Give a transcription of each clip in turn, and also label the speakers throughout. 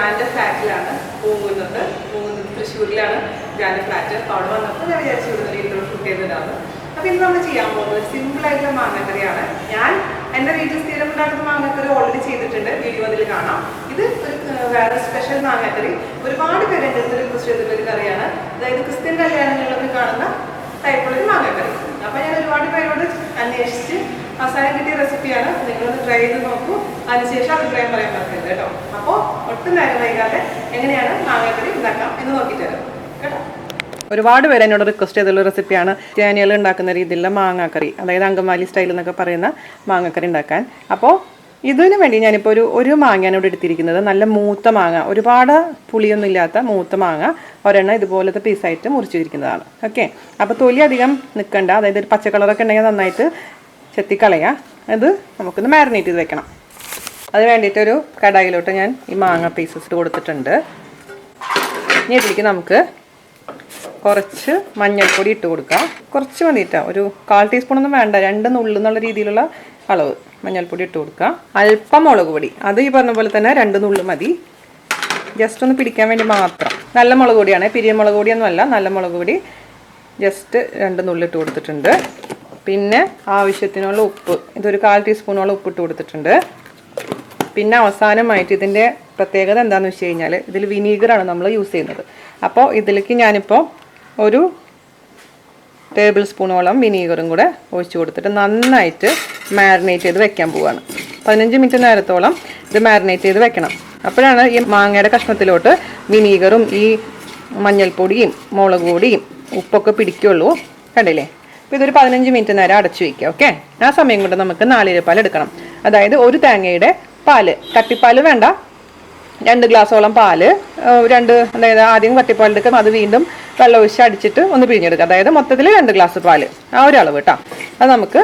Speaker 1: ജാൻ്റെ ഫ്ലാറ്റിലാണ് പോകുന്നത് തൃശ്ശൂരിലാണ് ജാൻ്റെ ഫ്ലാറ്റ്. അപ്പോൾ അവിടെ വന്നപ്പോൾ ഞാൻ വിചാരിച്ചു ഇവിടെ വീട്ടിൽ ഷൂട്ട് ചെയ്തതാണ്. അപ്പോൾ ഇന്ന് നമ്മൾ ചെയ്യാൻ പോകുന്നത് സിമ്പിളായിട്ടുള്ള മാങ്ങക്കറിയാണ്. ഞാൻ എൻ്റെ വീട്ടിൽ സ്ഥിരം ഉണ്ടാക്കുന്ന മാങ്ങക്കറി ഓൾറെഡി ചെയ്തിട്ടുണ്ട്, വീഡിയോ അതിൽ കാണാം. ഇത് ഒരു വേറെ സ്പെഷ്യൽ മാങ്ങക്കറി. ഒരുപാട് പേര് എൻ്റെ അടുത്ത് റിക്വസ്റ്റ് ചെയ്തിട്ടുള്ളൊരു കറിയാണ്. അതായത് ക്രിസ്ത്യൻ കല്യാണങ്ങളിലൊക്കെ കാണുന്ന ടൈപ്പുള്ളൊരു മാങ്ങക്കറി. അപ്പോൾ ഞാൻ ഒരുപാട് പേരോട് അന്വേഷിച്ച് അവസാനം കിട്ടിയ റെസിപ്പിയാണ്. നിങ്ങളൊന്ന് ട്രൈ ചെയ്ത് നോക്കൂ, അതിനുശേഷം അഭിപ്രായം പറയാൻ പറ്റില്ല കേട്ടോ. അപ്പോൾ ഒട്ടും നേരം വൈകാതെ എങ്ങനെയാണ് മാങ്ങക്കറി ഉണ്ടാക്കാം എന്ന് നോക്കിയിട്ട് വരാം കേട്ടോ. ഒരുപാട് പേര് എന്നോട് റിക്വസ്റ്റ് ചെയ്തുള്ള റെസിപ്പിയാണ് ക്രിസ്ത്യാനികൾ ഉണ്ടാക്കുന്ന രീതിയിലുള്ള മാങ്ങാക്കറി, അതായത് അങ്കമാലി സ്റ്റൈൽ എന്നൊക്കെ പറയുന്ന മാങ്ങാക്കറി ഉണ്ടാക്കാൻ. അപ്പോൾ ഇതിനു വേണ്ടി ഞാനിപ്പോൾ ഒരു മാങ്ങയാണ് ഇവിടെ എടുത്തിരിക്കുന്നത്. നല്ല മൂത്ത മാങ്ങ, ഒരുപാട് പുളിയൊന്നും ഇല്ലാത്ത മൂത്ത മാങ്ങ ഒരെണ്ണം ഇതുപോലത്തെ പീസായിട്ട് മുറിച്ചിരിക്കുന്നതാണ്. ഓക്കെ, അപ്പോൾ തൊലി അധികം നിൽക്കണ്ട, അതായത് ഒരു പച്ച കളറൊക്കെ ഉണ്ടെങ്കിൽ നന്നായിട്ട് ചെത്തിക്കളയുക. അത് നമുക്കൊന്ന് മാരിനേറ്റ് ചെയ്ത് വെക്കണം. അത് വേണ്ടിയിട്ടൊരു കടായിലോട്ട് ഞാൻ ഈ മാങ്ങ പീസസ് കൊടുത്തിട്ടുണ്ട്. ഇനി ഇതിലേക്ക് നമുക്ക് കുറച്ച് മഞ്ഞൾപ്പൊടി ഇട്ട് കൊടുക്കാം. കുറച്ച് മതിയിട്ടാ, ഒരു 1/4 ടീസ്പൂണൊന്നും വേണ്ട, 2 നുള്ളു എന്നുള്ള രീതിയിലുള്ള അളവ് മഞ്ഞൾപ്പൊടി ഇട്ട് കൊടുക്കുക. അല്പം മുളക് പൊടി, അത് ഈ പറഞ്ഞ പോലെ തന്നെ 2 നുള്ളു മതി, ജസ്റ്റ് ഒന്ന് പിടിക്കാൻ വേണ്ടി മാത്രം. നല്ല മുളക് പൊടിയാണ്, പിരിയ മുളക് പൊടിയൊന്നുമല്ല, നല്ല മുളക് പൊടി. ജസ്റ്റ് 2 നുള്ളു ഇട്ട് കൊടുത്തിട്ടുണ്ട്. പിന്നെ ആവശ്യത്തിനുള്ള ഉപ്പ്, ഇതൊരു 1/4 ടീസ്പൂണോളം ഉപ്പിട്ട് കൊടുത്തിട്ടുണ്ട്. പിന്നെ അവസാനമായിട്ട് ഇതിൻ്റെ പ്രത്യേകത എന്താണെന്ന് വെച്ച് കഴിഞ്ഞാൽ ഇതിൽ വിനീഗറാണ് നമ്മൾ യൂസ് ചെയ്യുന്നത്. അപ്പോൾ ഇതിലേക്ക് ഞാനിപ്പോൾ ഒരു ടേബിൾ സ്പൂണോളം വിനീഗറും കൂടെ ഒഴിച്ച് കൊടുത്തിട്ട് നന്നായിട്ട് മാരിനേറ്റ് ചെയ്ത് വെക്കാൻ പോവുകയാണ്. 15 മിനിറ്റ് നേരത്തോളം ഇത് മാരിനേറ്റ് ചെയ്ത് വെക്കണം. അപ്പോഴാണ് ഈ മാങ്ങയുടെ കഷ്ണത്തിലോട്ട് വിനീഗറും ഈ മഞ്ഞൾപ്പൊടിയും മുളക് പൊടിയും ഉപ്പൊക്കെ പിടിക്കുള്ളൂ. കണ്ടില്ലേ? അപ്പോൾ ഇതൊരു 15 മിനിറ്റ് നേരം അടച്ചു വയ്ക്കുക. ഓക്കെ, ആ സമയം കൊണ്ട് നമുക്ക് നാളികേരപ്പാൽ എടുക്കണം. അതായത് ഒരു തേങ്ങയുടെ പാല്, കട്ടിപ്പാൽ വേണ്ട, 2 ഗ്ലാസോളം പാല്, അതായത് ആദ്യം കട്ടിപ്പാലെടുക്കും, അത് വീണ്ടും വെള്ളമൊഴിച്ച് അടിച്ചിട്ട് ഒന്ന് പിഴിഞ്ഞെടുക്കുക. അതായത് മൊത്തത്തിൽ 2 ഗ്ലാസ് പാല്, ആ ഒരു അളവ് കേട്ടോ. അത് നമുക്ക്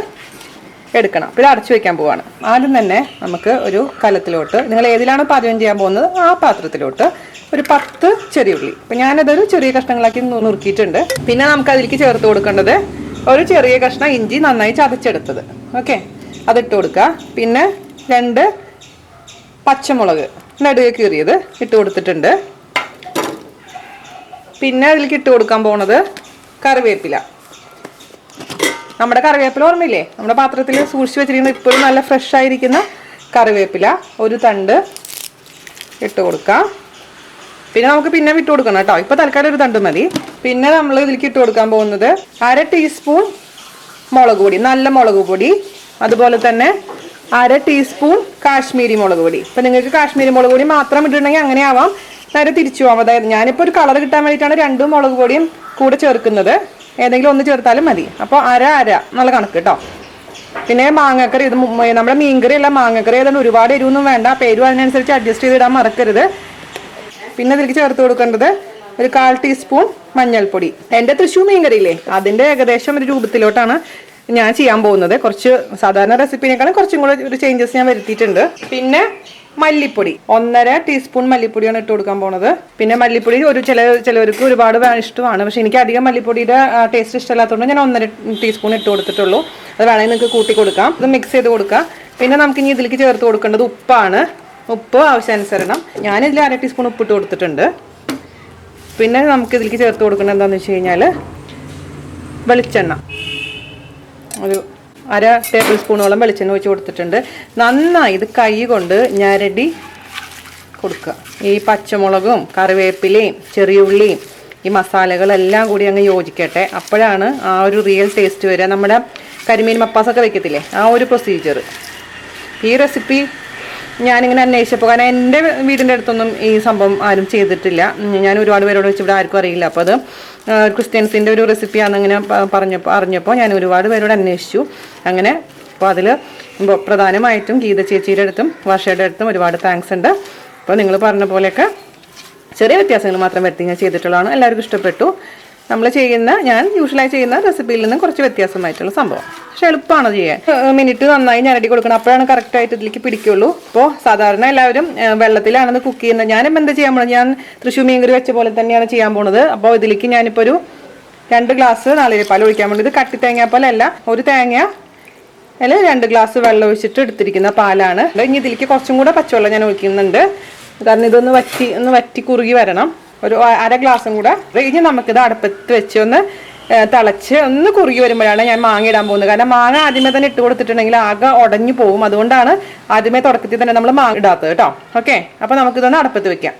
Speaker 1: എടുക്കണം. അപ്പോൾ ഇത് അടച്ചു വയ്ക്കാൻ പോവാണ്. ആദ്യം തന്നെ നമുക്ക് ഒരു കലത്തിലോട്ട്, നിങ്ങൾ ഏതിലാണ് പാചകം ചെയ്യാൻ പോകുന്നത് ആ പാത്രത്തിലോട്ട് ഒരു 10 ചെറിയ ഉള്ളി, അപ്പം ഞാനതൊരു ചെറിയ കഷ്ണങ്ങളാക്കി നുറുക്കിയിട്ടുണ്ട്. പിന്നെ നമുക്ക് അതിലേക്ക് ചേർത്ത് കൊടുക്കേണ്ടത് ഒരു ചെറിയ കഷ്ണം ഇഞ്ചി നന്നായി ചതച്ചെടുത്തത്. ഓക്കെ, അതിട്ട് കൊടുക്കുക. പിന്നെ 2 പച്ചമുളക് നടുവെ കീറിയത് ഇട്ട് കൊടുത്തിട്ടുണ്ട്. പിന്നെ അതിലേക്ക് ഇട്ട് കൊടുക്കാൻ പോണത് കറിവേപ്പില. നമ്മുടെ കറിവേപ്പില ഓർമ്മയില്ലേ, നമ്മുടെ പാത്രത്തിൽ സൂക്ഷിച്ച് വെച്ചിരിക്കുന്ന ഇപ്പോഴും നല്ല ഫ്രഷ് ആയിരിക്കുന്ന കറിവേപ്പില ഒരു തണ്ട് ഇട്ട് കൊടുക്കാം. പിന്നെ നമുക്ക് പിന്നെ വിട്ട് കൊടുക്കണം കേട്ടോ, ഇപ്പോൾ തൽക്കാലം ഒരു തണ്ട് മതി. പിന്നെ നമ്മൾ ഇതിലേക്ക് ഇട്ട് കൊടുക്കാൻ പോകുന്നത് 1/2 ടീസ്പൂൺ മുളക് പൊടി, നല്ല മുളക് പൊടി. അതുപോലെ തന്നെ 1/2 ടീസ്പൂൺ കാശ്മീരി മുളക് പൊടി. ഇപ്പം നിങ്ങൾക്ക് കാശ്മീരി മുളക് പൊടി മാത്രം ഇട്ടിട്ടുണ്ടെങ്കിൽ അങ്ങനെ ആവാം, നേരെ തിരിച്ചു പോവാം. അതായത് ഞാനിപ്പോൾ ഒരു കളർ കിട്ടാൻ വേണ്ടിയിട്ടാണ് 2 മുളക് പൊടിയും കൂടെ ചേർക്കുന്നത്. ഏതെങ്കിലും ഒന്ന് ചേർത്താലും മതി. അപ്പോൾ അര നല്ല കണക്ക് കേട്ടോ. പിന്നെ മാങ്ങക്കറി, ഇത് നമ്മുടെ മീൻകറി അല്ല, മാങ്ങക്കറി ഏതാണ്, ഒരുപാട് എരിവൊന്നും വേണ്ട. അപ്പോൾ എരിവ് അതിനനുസരിച്ച് അഡ്ജസ്റ്റ് ചെയ്തിടാൻ മറക്കരുത്. പിന്നെ ഇതിലേക്ക് ചേർത്ത് കൊടുക്കേണ്ടത് ഒരു 1/4 ടീസ്പൂൺ മഞ്ഞൾപ്പൊടി. എൻ്റെ തൃശ്ശൂർ മീൻകറിയില്ലേ, അതിൻ്റെ ഏകദേശം ഒരു രൂപത്തിലോട്ടാണ് ഞാൻ ചെയ്യാൻ പോകുന്നത്. കുറച്ച് സാധാരണ റെസിപ്പിനേക്കാളും കുറച്ചും കൂടെ ഒരു ചേഞ്ചസ് ഞാൻ വരുത്തിയിട്ടുണ്ട്. പിന്നെ മല്ലിപ്പൊടി 1/2 ടീസ്പൂൺ മല്ലിപ്പൊടിയാണ് ഇട്ട് കൊടുക്കാൻ പോണത്. പിന്നെ മല്ലിപ്പൊടി ചിലവർക്ക് ഒരുപാട് ഇഷ്ടമാണ്, പക്ഷെ എനിക്ക് അധികം മല്ലിപ്പൊടിയുടെ ടേസ്റ്റ് ഇഷ്ടമില്ലാത്തതുകൊണ്ട് ഞാൻ 1/2 ടീസ്പൂൺ ഇട്ട് കൊടുത്തിട്ടുള്ളൂ. അത് വേണമെങ്കിൽ നിങ്ങൾക്ക് കൂട്ടി കൊടുക്കാം. ഇത് മിക്സ് ചെയ്ത് കൊടുക്കാം. പിന്നെ നമുക്ക് ഇനി ഇതിലേക്ക് ചേർത്ത് കൊടുക്കേണ്ടത് ഉപ്പാണ്. ഉപ്പ് ആവശ്യാനുസരണം. ഞാനിതിൽ 1/2 ടീസ്പൂൺ ഉപ്പിട്ട് കൊടുത്തിട്ടുണ്ട്. പിന്നെ നമുക്ക് ഇതിലേക്ക് ചേർത്ത് കൊടുക്കേണ്ടത് എന്താണെന്ന് വെച്ച് കഴിഞ്ഞാൽ വെളിച്ചെണ്ണ, ഒരു 1/2 ടേബിൾ സ്പൂണോളം വെളിച്ചെണ്ണ ഒഴിച്ച് കൊടുത്തിട്ടുണ്ട്. നന്നായി ഇത് കൈ കൊണ്ട് ഞരടി കൊടുക്കുക. ഈ പച്ചമുളകും കറിവേപ്പിലയും ചെറിയ ഉള്ളിയും ഈ മസാലകളെല്ലാം കൂടി അങ്ങ് യോജിക്കട്ടെ. അപ്പോഴാണ് ആ ഒരു റിയൽ ടേസ്റ്റ് വരിക. നമ്മുടെ കരിമീൻ മപ്പാസൊക്കെ വെക്കത്തില്ലേ, ആ ഒരു പ്രൊസീജിയർ. ഈ റെസിപ്പി ഞാനിങ്ങനെ അന്വേഷിച്ചപ്പോൾ, കാരണം എൻ്റെ വീടിൻ്റെ അടുത്തൊന്നും ഈ സംഭവം ആരും ചെയ്തിട്ടില്ല. ഞാൻ ഒരുപാട് പേരോട് വെച്ച് ഇവിടെ ആർക്കും അറിയില്ല. അപ്പോൾ അത് ക്രിസ്ത്യൻസിൻ്റെ ഒരു റെസിപ്പിയാണെന്നിങ്ങനെ അറിഞ്ഞപ്പോൾ ഞാൻ ഒരുപാട് പേരോട് അന്വേഷിച്ചു. അങ്ങനെ അപ്പോൾ അതിൽ പ്രധാനമായിട്ടും ഗീത ചേച്ചിയുടെ അടുത്തും വർഷയുടെ അടുത്തും ഒരുപാട് താങ്ക്സ് ഉണ്ട്. അപ്പോൾ നിങ്ങൾ പറഞ്ഞ പോലെയൊക്കെ ചെറിയ വ്യത്യാസങ്ങൾ മാത്രം വരുത്തി ഞാൻ ചെയ്തിട്ടുള്ളതാണ്. എല്ലാവർക്കും ഇഷ്ടപ്പെട്ടു. ഞാൻ യൂഷ്വലായി ചെയ്യുന്ന റെസിപ്പിയിൽ നിന്നും കുറച്ച് വ്യത്യാസമായിട്ടുള്ള സംഭവം. പക്ഷെ എളുപ്പമാണ് ചെയ്യാൻ. മിനിറ്റ് നന്നായി ഞരടി കൊടുക്കണം, അപ്പോഴാണ് കറക്റ്റായിട്ട് ഇതിലേക്ക് പിടിക്കുള്ളൂ. അപ്പോൾ സാധാരണ എല്ലാവരും വെള്ളത്തിലാണെന്ന് കുക്ക് ചെയ്യുന്നത്. ഞാനിപ്പോൾ എന്താ ചെയ്യാൻ പോകുന്നത്, ഞാൻ തൃശ്ശൂർ മീൻകറി വെച്ച പോലെ തന്നെയാണ് ചെയ്യാൻ പോകുന്നത്. അപ്പോൾ ഇതിലേക്ക് ഞാനിപ്പോൾ ഒരു 2 ഗ്ലാസ് നാളികേരപ്പാൽ ഒഴിക്കാൻ വേണ്ടി. ഇത് കട്ടി തേങ്ങാപ്പാലല്ല, ഒരു തേങ്ങ അതിൽ 2 ഗ്ലാസ് വെള്ളം ഒഴിച്ചിട്ട് എടുത്തിരിക്കുന്ന പാലാണ്. ഇനി ഇതിലേക്ക് കുറച്ചും കൂടെ പച്ചവെള്ളം ഞാൻ ഒഴിക്കുന്നുണ്ട്. കാരണം ഇതൊന്ന് വറ്റി കുറുകി വരണം. ഒരു അര ഗ്ലാസും കൂടെ. ഇനി നമുക്കിത് അടുപ്പത്ത് വെച്ച് ഒന്ന് തിളച്ച് ഒന്ന് കുറുകി വരുമ്പോഴാണ് ഞാൻ മാങ്ങ ഇടാൻ പോകുന്നത്. കാരണം മാങ്ങ ആദ്യമേ തന്നെ ഇട്ട് കൊടുത്തിട്ടുണ്ടെങ്കിൽ ആകെ ഉടഞ്ഞു പോകും. അതുകൊണ്ടാണ് ആദ്യമേ തുടക്കത്തിൽ തന്നെ നമ്മൾ മാങ്ങ ഇടാത്തത് കേട്ടോ. ഓക്കെ, അപ്പോൾ നമുക്കിതൊന്ന് അടുപ്പത്ത് വെക്കാം.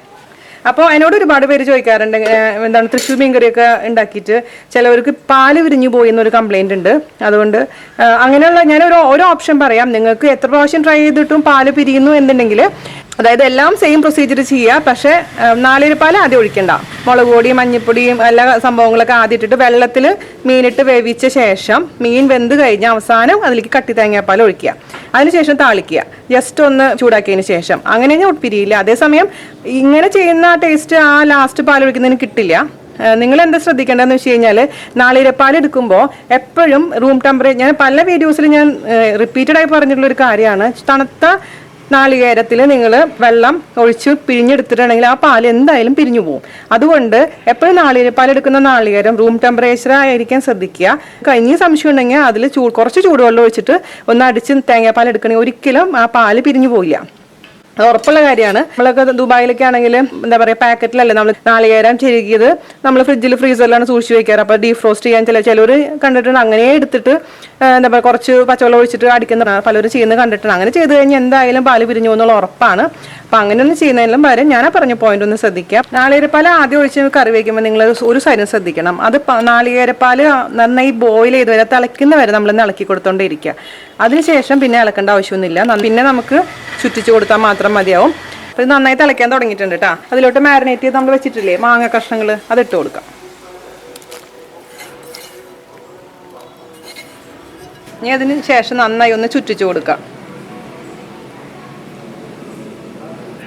Speaker 1: അപ്പോൾ എന്നോട് ഒരുപാട് പേര് ചോദിക്കാറുണ്ട്, എന്താണ് തൃശ്ശൂർ മീൻകറിയൊക്കെ ഉണ്ടാക്കിയിട്ട് ചിലവർക്ക് പാല് വിരിഞ്ഞു പോയി എന്നൊരു കംപ്ലൈൻറ്റ് ഉണ്ട്. അതുകൊണ്ട് അങ്ങനെയുള്ള ഞാനൊരു ഓപ്ഷൻ പറയാം. നിങ്ങൾക്ക് എത്ര പ്രാവശ്യം ട്രൈ ചെയ്തിട്ടും പാല് പിരിയുന്നു എന്നുണ്ടെങ്കിൽ, അതായത് എല്ലാം സെയിം പ്രൊസീജിയർ ചെയ്യുക. പക്ഷേ നാളികേരപ്പാൽ ആദ്യം ഒഴിക്കണ്ട. മുളക് പൊടിയും മഞ്ഞൾപ്പൊടിയും എല്ലാ സംഭവങ്ങളൊക്കെ ആദ്യം ഇട്ടിട്ട് വെള്ളത്തിൽ മീനിട്ട് വേവിച്ച ശേഷം മീൻ വെന്ത് കഴിഞ്ഞ് അവസാനം അതിലേക്ക് കട്ടി തേങ്ങാപ്പാൽ ഒഴിക്കുക. അതിനുശേഷം താളിക്കുക. ജസ്റ്റ് ഒന്ന് ചൂടാക്കിയതിന് ശേഷം. അങ്ങനെ കഴിഞ്ഞാൽ ഒട്ടിപ്പിരിയില്ല. അതേസമയം ഇങ്ങനെ ചെയ്യുന്ന ടേസ്റ്റ് ആ ലാസ്റ്റ് പാൽ ഒഴിക്കുന്നതിന് കിട്ടില്ല. നിങ്ങൾ എന്താ ശ്രദ്ധിക്കേണ്ടതെന്ന് വെച്ച് കഴിഞ്ഞാൽ, നാളികേരപ്പാൽ എടുക്കുമ്പോൾ എപ്പോഴും റൂം ടെമ്പറേച്ചർ, ഞാൻ പല വീഡിയോസിൽ ഞാൻ റിപ്പീറ്റഡായി പറഞ്ഞിട്ടുള്ളൊരു കാര്യമാണ്, തണുത്ത നാളികേരത്തിൽ നിങ്ങൾ വെള്ളം ഒഴിച്ച് പിഴിഞ്ഞെടുത്തിട്ടുണ്ടെങ്കിൽ ആ പാൽ എന്തായാലും പിരിഞ്ഞു പോകും. അതുകൊണ്ട് എപ്പോഴും നാളികേരപ്പാൽ എടുക്കുന്ന നാളികേരം റൂം ടെമ്പറേച്ചർ ആയിരിക്കാൻ ശ്രദ്ധിക്കുക. കഴിഞ്ഞ സംശയം ഉണ്ടെങ്കിൽ അതിൽ കുറച്ച് ചൂടുവെള്ളം ഒഴിച്ചിട്ട് ഒന്ന് അടിച്ച് തേങ്ങാപ്പാൽ എടുക്കണമെങ്കിൽ ഒരിക്കലും ആ പാല് പിരിഞ്ഞു പോയില്ല. അത് ഉറപ്പുള്ള കാര്യമാണ്. നമ്മളൊക്കെ ദുബായിലൊക്കെ ആണെങ്കിൽ എന്താ പറയുക, പാക്കറ്റിലല്ലേ നമ്മൾ നാളികേരം ചെരുകിയത് നമ്മൾ ഫ്രിഡ്ജിൽ ഫ്രീസറിലാണ് സൂക്ഷിച്ച് വെക്കാറ്. അപ്പോൾ ഡീഫ്രോസ്റ്റ് ചെയ്യാൻ ചിലർ കണ്ടിട്ടുണ്ട്. അങ്ങനെ എടുത്തിട്ട് എന്താ പറയുക കുറച്ച് പച്ചവെള്ളം ഒഴിച്ചിട്ട് അടിക്കുന്ന പലരും ചെയ്യുന്നത് കണ്ടിട്ടുണ്ട്. അങ്ങനെ ചെയ്ത് കഴിഞ്ഞാൽ എന്തായാലും പാല് പിരിഞ്ഞു എന്നുള്ള ഉറപ്പാണ്. അപ്പം അങ്ങനെയൊന്നും ചെയ്യുന്നതിലും പകരം ഞാൻ പറഞ്ഞ പോയിന്റ് ഒന്ന് ശ്രദ്ധിക്കുക. നാളികേരപ്പാൽ ആദ്യം ഒഴിച്ച് കറി വയ്ക്കുമ്പോൾ നിങ്ങൾ ഒരു കാര്യം ശ്രദ്ധിക്കണം. അത് നാളികേരപ്പാൽ നന്നായി ബോയിൽ ചെയ്ത് വരെ തിളയ്ക്കുന്ന വരെ നമ്മൾ ഇളക്കി കൊടുത്തോണ്ടേയിരിക്കുക. അതിനുശേഷം പിന്നെ ഇളക്കേണ്ട ആവശ്യമൊന്നുമില്ല. പിന്നെ നമുക്ക് ചുറ്റിച്ച് കൊടുത്താൽ മാത്രം മതിയാവും. അപ്പോൾ ഇത് നന്നായി തിളയ്ക്കാൻ തുടങ്ങിയിട്ടുണ്ട് കേട്ടോ. അതിലോട്ട് മാരിനേറ്റ് ചെയ്ത് നമ്മൾ വെച്ചിട്ടില്ലേ മാങ്ങ കഷ്ണങ്ങൾ, അതിട്ട് കൊടുക്കാം. ഇനി അതിന് ശേഷം നന്നായി ഒന്ന് ചുറ്റിച്ച് കൊടുക്കാം.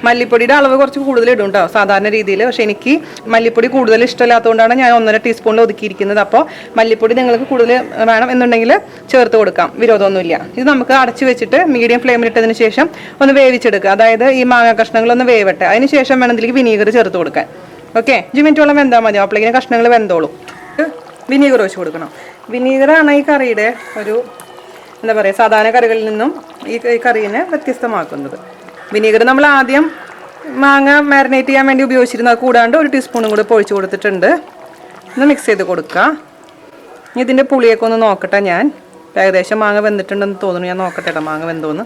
Speaker 1: മല്ലിപ്പൊടിയുടെ അളവ് കുറച്ച് കൂടുതൽ ഇടും കേട്ടോ സാധാരണ രീതിയിൽ. പക്ഷെ എനിക്ക് മല്ലിപ്പൊടി കൂടുതൽ ഇഷ്ടമില്ലാത്തതുകൊണ്ടാണ് ഞാൻ 1.5 ടീസ്പൂണിൽ ഒതുക്കിയിരിക്കുന്നത്. അപ്പോൾ മല്ലിപ്പൊടി നിങ്ങൾക്ക് കൂടുതൽ വേണം എന്നുണ്ടെങ്കിൽ ചേർത്ത് കൊടുക്കാം, വിരോധമൊന്നുമില്ല. ഇത് നമുക്ക് അടച്ചു വെച്ചിട്ട് മീഡിയം ഫ്ലെയിമിൽ ഇട്ടതിന് ശേഷം ഒന്ന് വേവിച്ചെടുക്കുക. അതായത് ഈ മാങ്ങ കഷ്ണങ്ങളൊന്ന് വേവട്ടെ. അതിന് ശേഷം വേണം ഇതിലേക്ക് വിനീഗർ ചേർത്ത് കൊടുക്കാൻ. ഓക്കെ, 5 മിനിറ്റോളം വെന്താൽ മതി. അപ്പോഴേക്കും കഷ്ണങ്ങൾ വെന്തോളും. വിനീഗർ ഒഴിച്ച് കൊടുക്കണം. വിനീഗറാണ് ഈ കറിയുടെ ഒരു എന്താ പറയുക, സാധാരണ കറികളിൽ നിന്നും ഈ കറീനെ വ്യത്യസ്തമാക്കുന്നത്. വിനീഗർ നമ്മൾ ആദ്യം മാങ്ങ മാരിനേറ്റ് ചെയ്യാൻ വേണ്ടി ഉപയോഗിച്ചിരുന്നത് കൂടാണ്ട് 1 ടീസ്പൂണും കൂടി പൊഴിച്ച് കൊടുത്തിട്ടുണ്ട്. ഒന്ന് മിക്സ് ചെയ്ത് കൊടുക്കുക. ഇനി ഇതിൻ്റെ പുളിയൊക്കെ ഒന്ന് നോക്കട്ടെ ഞാൻ. ഏകദേശം മാങ്ങ വെന്തിട്ടുണ്ടെന്ന് തോന്നുന്നു. ഞാൻ നോക്കട്ടെ കേട്ടോ മാങ്ങ വെന്തോന്ന്.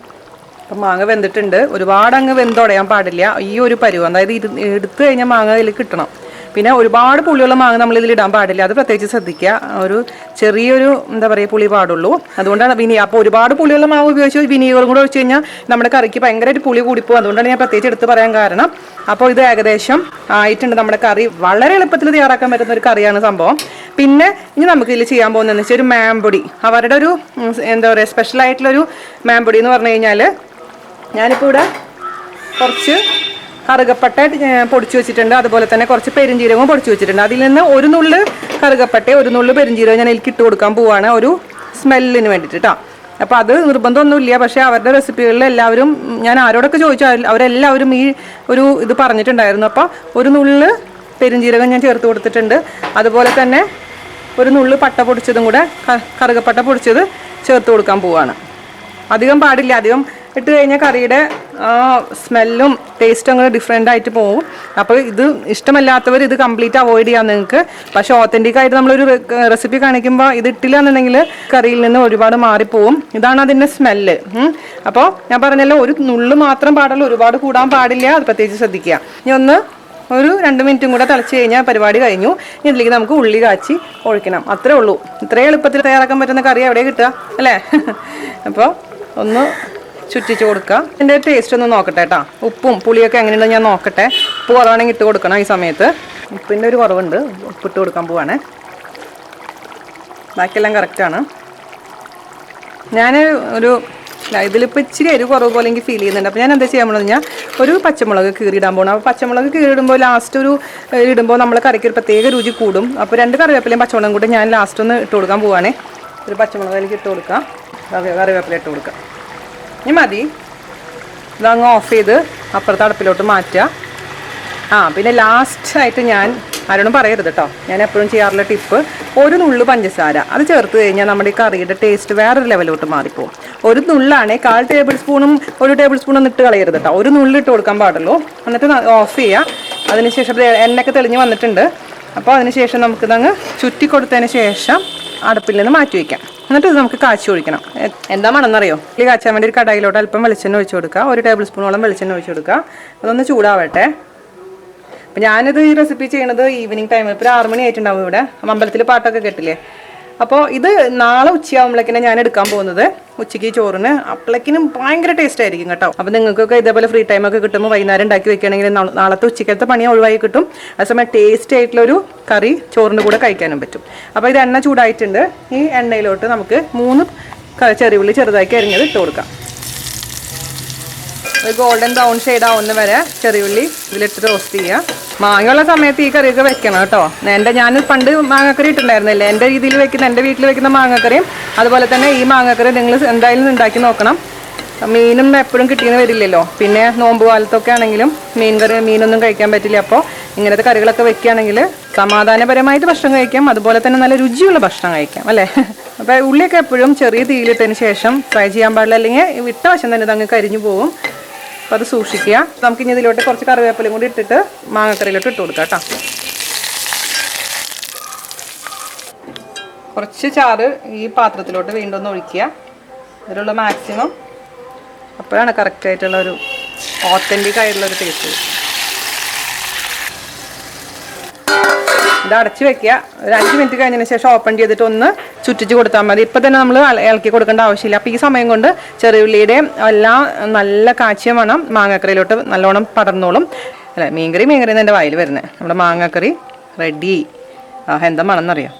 Speaker 1: അപ്പം മാങ്ങ വെന്തിട്ടുണ്ട്. ഒരുപാട് അങ്ങ് വെന്തുടയാൻ പാടില്ല. ഈ ഒരു പരുവം, അതായത് എടുത്തു കഴിഞ്ഞാൽ മാങ്ങ ഇതിൽ കിട്ടണം. പിന്നെ ഒരുപാട് പുളിയുള്ള മാങ്ങ നമ്മൾ ഇതിൽ ഇടാൻ പാടില്ല. അത് പ്രത്യേകിച്ച് ശ്രദ്ധിക്കുക. ഒരു ചെറിയൊരു എന്താ പറയുക പുളി പാടുള്ളൂ. അതുകൊണ്ടാണ് അപ്പോൾ ഒരുപാട് പുളിയുള്ള മാവ് ഉപയോഗിച്ച് വിനീഗറും കൂടെ ഒഴിച്ച് കഴിഞ്ഞാൽ നമ്മുടെ കറിക്ക് ഭയങ്കരമായിട്ട് പുളി കൂടിപ്പോകും. അതുകൊണ്ടാണ് ഞാൻ പ്രത്യേകിച്ച് എടുത്ത് പറയാൻ കാരണം. അപ്പോൾ ഇത് ഏകദേശം ആയിട്ടുണ്ട്. നമ്മുടെ കറി വളരെ എളുപ്പത്തിൽ തയ്യാറാക്കാൻ പറ്റുന്ന ഒരു കറിയാണ് സംഭവം. പിന്നെ ഇനി നമുക്ക് ഇതിൽ ചെയ്യാൻ പോകുന്നതെന്ന് വെച്ചാൽ ഒരു മാമ്പൊടി. അവരുടെ ഒരു എന്താ പറയുക സ്പെഷ്യലായിട്ടുള്ളൊരു മാമ്പൊടി എന്ന് പറഞ്ഞു കഴിഞ്ഞാൽ, ഞാനിപ്പോൾ ഇവിടെ കുറച്ച് കറുകപ്പട്ട പൊടിച്ചു വെച്ചിട്ടുണ്ട്. അതുപോലെ തന്നെ കുറച്ച് പെരുംജീരകവും പൊടിച്ചു വെച്ചിട്ടുണ്ട്. അതിൽ നിന്ന് ഒരു നുള്ള് കറുകപ്പട്ട, ഒരു നുള്ള് പെരുംജീരകം ഞാൻ ഇതിലേക്ക് ഇട്ട് കൊടുക്കാൻ പോവാണ്, ഒരു സ്മെല്ലിന് വേണ്ടിയിട്ട് കേട്ടോ. അപ്പോൾ അത് നിർബന്ധമൊന്നുമില്ല. പക്ഷേ അവരുടെ റെസിപ്പികളിൽ എല്ലാവരും, ഞാൻ ആരോടൊക്കെ ചോദിച്ചാൽ അവരെല്ലാവരും ഈ ഒരു ഇത് പറഞ്ഞിട്ടുണ്ടായിരുന്നു. അപ്പോൾ ഒരു നുള്ള് പെരുംജീരകം ഞാൻ ചേർത്ത് കൊടുത്തിട്ടുണ്ട്. അതുപോലെ തന്നെ ഒരു നുള്ള് പട്ട പൊടിച്ചതും കൂടെ, കറുകപ്പട്ട പൊടിച്ചത് ചേർത്ത് കൊടുക്കാൻ പോവാണ്. അധികം പാടില്ല. അധികം ഇട്ട് കഴിഞ്ഞാൽ കറിയുടെ സ്മെല്ലും ടേസ്റ്റും അങ്ങനെ ഡിഫറെൻ്റ് ആയിട്ട് പോകും. അപ്പോൾ ഇത് ഇഷ്ടമല്ലാത്തവർ ഇത് കംപ്ലീറ്റ് അവോയ്ഡ് ചെയ്യാം നിങ്ങൾക്ക്. പക്ഷേ ഓത്തൻറ്റിക് ആയിട്ട് നമ്മളൊരു റെസിപ്പി കാണിക്കുമ്പോൾ ഇത് ഇട്ടില്ല എന്നുണ്ടെങ്കിൽ കറിയിൽ നിന്ന് ഒരുപാട് മാറിപ്പോവും. ഇതാണ് അതിൻ്റെ സ്മെല്ല്. അപ്പോൾ ഞാൻ പറഞ്ഞല്ലോ, ഒരു നുള്ളു മാത്രം പാടുള്ളൂ, ഒരുപാട് കൂടാൻ പാടില്ല. അത് പ്രത്യേകിച്ച് ശ്രദ്ധിക്കുക. ഇനി ഒരു 2 മിനിറ്റും കൂടെ തിളച്ച് കഴിഞ്ഞാൽ പരിപാടി കഴിഞ്ഞു. ഇനി ഇതിലേക്ക് നമുക്ക് ഉള്ളി കാച്ചി ഒഴിക്കണം. അത്രേ ഉള്ളൂ. ഇത്രയും എളുപ്പത്തിൽ തയ്യാറാക്കാൻ പറ്റുന്ന കറി എവിടെ കിട്ടുക അല്ലേ? അപ്പോൾ ഒന്ന് ചുറ്റിച്ച് കൊടുക്കുക. ഇതിൻ്റെ ടേസ്റ്റ് ഒന്ന് നോക്കട്ടെ കേട്ടോ. ഉപ്പും പുളിയൊക്കെ എങ്ങനെയുണ്ടെന്ന് ഞാൻ നോക്കട്ടെ. ഉപ്പ് കുറവാണെങ്കിൽ ഇട്ട് കൊടുക്കണം. ഈ സമയത്ത് ഉപ്പിൻ്റെ ഒരു കുറവുണ്ട്. ഉപ്പിട്ട് കൊടുക്കാൻ പോവാണ്. ബാക്കിയെല്ലാം കറക്റ്റാണ്. ഞാൻ ഇതിലിപ്പോൾ ഇച്ചിരി എരിവ് കുറവ് പോലെ എനിക്ക് ഫീൽ ചെയ്യുന്നുണ്ട്. അപ്പോൾ ഞാൻ എന്താ ചെയ്യാൻ പോകണമെന്ന് പറഞ്ഞാൽ ഒരു പച്ചമുളക് കീറിയിടാൻ പോകണം. അപ്പോൾ പച്ചമുളക് കീറിയിടുമ്പോൾ ലാസ്റ്റ് ഇടുമ്പോൾ നമ്മൾ കറിക്ക് ഒരു പ്രത്യേക രുചി കൂടും. അപ്പോൾ 2 കറിവേപ്പിലയും പച്ചമുളകും കൂടി ഞാൻ ലാസ്റ്റ് ഒന്ന് ഇട്ട് കൊടുക്കാൻ പോവാണേ. ഒരു പച്ചമുളക് അതിലേക്ക് ഇട്ട് കൊടുക്കാം, കറിവേപ്പില ഇട്ട് കൊടുക്കാം. ഇനി മതി. ഇതങ്ങ് ഓഫ് ചെയ്ത് അപ്പുറത്തെ അടുപ്പിലോട്ട് മാറ്റുക. പിന്നെ ലാസ്റ്റായിട്ട് ഞാൻ ആരോടും പറയരുത് കേട്ടോ. ഞാൻ എപ്പോഴും ചെയ്യാറുള്ള ടിപ്പ്, ഒരു നുള്ളു പഞ്ചസാര അത് ചേർത്ത് കഴിഞ്ഞാൽ നമ്മുടെ ഈ കറിയുടെ ടേസ്റ്റ് വേറൊരു ലെവലോട്ട് മാറിപ്പോകും. ഒരു നുള്ളാണേ 1/4 ടേബിൾ സ്പൂണും 1 ടേബിൾ സ്പൂണും ഇട്ട് കളയരുത് കേട്ടോ. ഒരു നുള്ളിട്ട് കൊടുക്കാൻ പാടുള്ളൂ. എന്നിട്ട് ഓഫ് ചെയ്യുക. അതിനുശേഷം എണ്ണയൊക്കെ തെളിഞ്ഞ് വന്നിട്ടുണ്ട്. അപ്പോൾ അതിനുശേഷം നമുക്കിതങ്ങ് ചുറ്റി കൊടുത്തതിന് ശേഷം അടുപ്പിൽ നിന്ന് മാറ്റി വയ്ക്കാം. എന്നിട്ട് ഇത് നമുക്ക് കാച്ചി ഒഴിക്കണം. എന്താ മണമെന്നറിയോ? ഈ കാച്ചാൻ വേണ്ടി ഒരു കടായിലോട്ട് അല്പം വെളിച്ചെണ്ണ ഒഴിച്ച് കൊടുക്കുക. 1 ടേബിൾ സ്പൂണോളം വെളിച്ചെണ്ണ ഒഴിച്ച് കൊടുക്കുക. അതൊന്ന് ചൂടാവട്ടെ. അപ്പം ഞാനിത് ഈ റെസിപ്പി ചെയ്യണത് ഈവനിങ് ടൈമിൽ. ഇപ്പോൾ 6 മണി ആയിട്ടുണ്ടാവും. ഇവിടെ അമ്പലത്തിൽ പാട്ടൊക്കെ കേട്ടില്ലേ. അപ്പോൾ ഇത് നാളെ ഉച്ചയാകുമ്പോഴേക്കിനെ ഞാൻ എടുക്കാൻ പോകുന്നത്. ഉച്ചയ്ക്ക് ചോറിന് അപ്പോഴേക്കിനും ഭയങ്കര ടേസ്റ്റ് ആയിരിക്കും കേട്ടോ. അപ്പോൾ നിങ്ങൾക്കൊക്കെ ഇതേപോലെ ഫ്രീ ടൈമൊക്കെ കിട്ടുമ്പോൾ വൈകുന്നേരം ഉണ്ടാക്കി വെക്കുകയാണെങ്കിൽ നാളത്തെ ഉച്ചക്കലത്തെ പണി ഒഴിവായി കിട്ടും. അതേസമയം ടേസ്റ്റ് ആയിട്ടുള്ളൊരു കറി ചോറിൻ്റെ കൂടെ കഴിക്കാനും പറ്റും. അപ്പോൾ ഇത് എണ്ണ ചൂടായിട്ടുണ്ട്. ഈ എണ്ണയിലോട്ട് നമുക്ക് 3 ചെറിയുള്ളി ചെറുതാക്കി അരിഞ്ഞത് ഇട്ട് കൊടുക്കാം. ഒരു ഗോൾഡൻ ബ്രൗൺ ഷെയ്ഡ് ആവുന്ന വരെ ചെറിയുള്ളി ഇതിലിട്ട് റോസ്റ്റ് ചെയ്യുക. മാങ്ങയുള്ള സമയത്ത് ഈ കറിയൊക്കെ വെക്കണം കേട്ടോ. ഞാൻ പണ്ട് മാങ്ങക്കറി ഇട്ടുണ്ടായിരുന്നില്ലേ. എൻ്റെ രീതിയിൽ വെക്കുന്ന, എൻ്റെ വീട്ടിൽ വെക്കുന്ന മാങ്ങക്കറിയും അതുപോലെ തന്നെ ഈ മാങ്ങക്കറി നിങ്ങൾ എന്തായാലും ഉണ്ടാക്കി നോക്കണം. മീനും എപ്പോഴും കിട്ടിയെന്ന് വരില്ലല്ലോ. പിന്നെ നോമ്പ് കാലത്തൊക്കെ ആണെങ്കിലും മീനൊന്നും കഴിക്കാൻ പറ്റില്ല. അപ്പോൾ ഇങ്ങനത്തെ കറികളൊക്കെ വെക്കുകയാണെങ്കിൽ സമാധാനപരമായിട്ട് ഭക്ഷണം കഴിക്കാം, അതുപോലെ തന്നെ നല്ല രുചിയുള്ള ഭക്ഷണം കഴിക്കാം അല്ലേ. അപ്പോൾ ഉള്ളിയൊക്കെ എപ്പോഴും ചെറിയ തീയിലിട്ടതിന് ശേഷം ഫ്രൈ ചെയ്യാൻ പാടില്ല, അല്ലെങ്കിൽ വിട്ട വശം തന്നെ ഇതങ്ങ് കരിഞ്ഞു പോകും. അപ്പോൾ അത് സൂക്ഷിക്കുക. നമുക്കിനി ഇതിലോട്ട് കുറച്ച് കറിവേപ്പിലയും കൂടി ഇട്ടിട്ട് മാങ്ങക്കറിയിലോട്ട് ഇട്ട് കൊടുക്കാം കേട്ടോ. കുറച്ച് ചാറ് ഈ പാത്രത്തിലോട്ട് വീണ്ടും ഒന്ന് ഒഴിക്കുക. ഇതിലുള്ള മാക്സിമം. അപ്പോഴാണ് കറക്റ്റായിട്ടുള്ള ഒരു ഓത്തൻറ്റിക് ആയിട്ടുള്ളൊരു ടേസ്റ്റ്. ഇത് അടച്ച് വെക്കുക. ഒരു 5 മിനിറ്റ് കഴിഞ്ഞതിന് ശേഷം ഓപ്പൺ ചെയ്തിട്ട് ഒന്ന് ചുറ്റിച്ച് കൊടുത്താൽ മതി. ഇപ്പം തന്നെ നമ്മൾ ഇളക്കി കൊടുക്കേണ്ട ആവശ്യമില്ല. അപ്പോൾ ഈ സമയം കൊണ്ട് ചെറിയുള്ളിയുടെ എല്ലാം നല്ല കാച്ചിയ മണം മാങ്ങക്കറിയിലോട്ട് നല്ലോണം പടർന്നോളും. അല്ല, മീൻകറി എൻ്റെ വായിൽ വരുന്നത്. നമ്മുടെ മാങ്ങക്കറി റെഡി. എന്താ മണം എന്നറിയാം.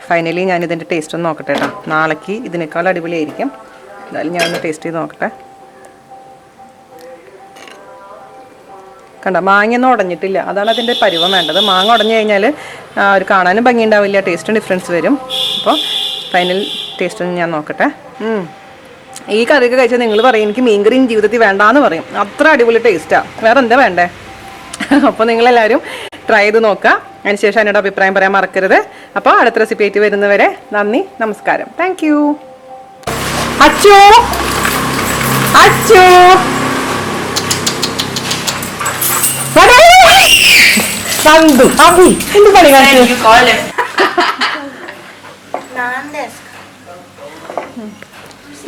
Speaker 1: ഫൈനലി ഞാനിതിൻ്റെ ടേസ്റ്റ് ഒന്ന് നോക്കട്ടെ കേട്ടോ. നാളേക്ക് ഇതിനേക്കാൾ അടിപൊളിയായിരിക്കും. എന്തായാലും ഞാനൊന്ന് ടേസ്റ്റ് ചെയ്ത് നോക്കട്ടെ. കണ്ട, മാങ്ങയൊന്നും ഉടഞ്ഞിട്ടില്ല. അതാണ് അതിൻ്റെ പരുവം വേണ്ടത്. മാങ്ങ ഉടഞ്ഞു കഴിഞ്ഞാൽ ഒരു കാണാനും ഭംഗി ഉണ്ടാവില്ല, ടേസ്റ്റും ഡിഫറൻസ് വരും. അപ്പോൾ ഫൈനൽ ടേസ്റ്റ് ഒന്ന് ഞാൻ നോക്കട്ടെ. ഈ കറിയൊക്കെ കഴിച്ചാൽ നിങ്ങൾ പറയും എനിക്ക് മീൻകറിയും ജീവിതത്തിൽ വേണ്ടാന്ന് പറയും. അത്ര അടിപൊളി ടേസ്റ്റാണ്. വേറെ എന്താ വേണ്ടേ? അപ്പോൾ നിങ്ങളെല്ലാവരും ട്രൈ ചെയ്ത് നോക്കുക. അതിനുശേഷം എന്നോട് അഭിപ്രായം പറയാൻ മറക്കരുത്. അപ്പോൾ അടുത്ത റെസിപ്പി ആയിട്ട് വരുന്നവരെ നന്ദി, നമസ്കാരം. Thank you. അച്ചോ അച്ചോ Sandu, Abi, hindi pa rin.
Speaker 2: You call him.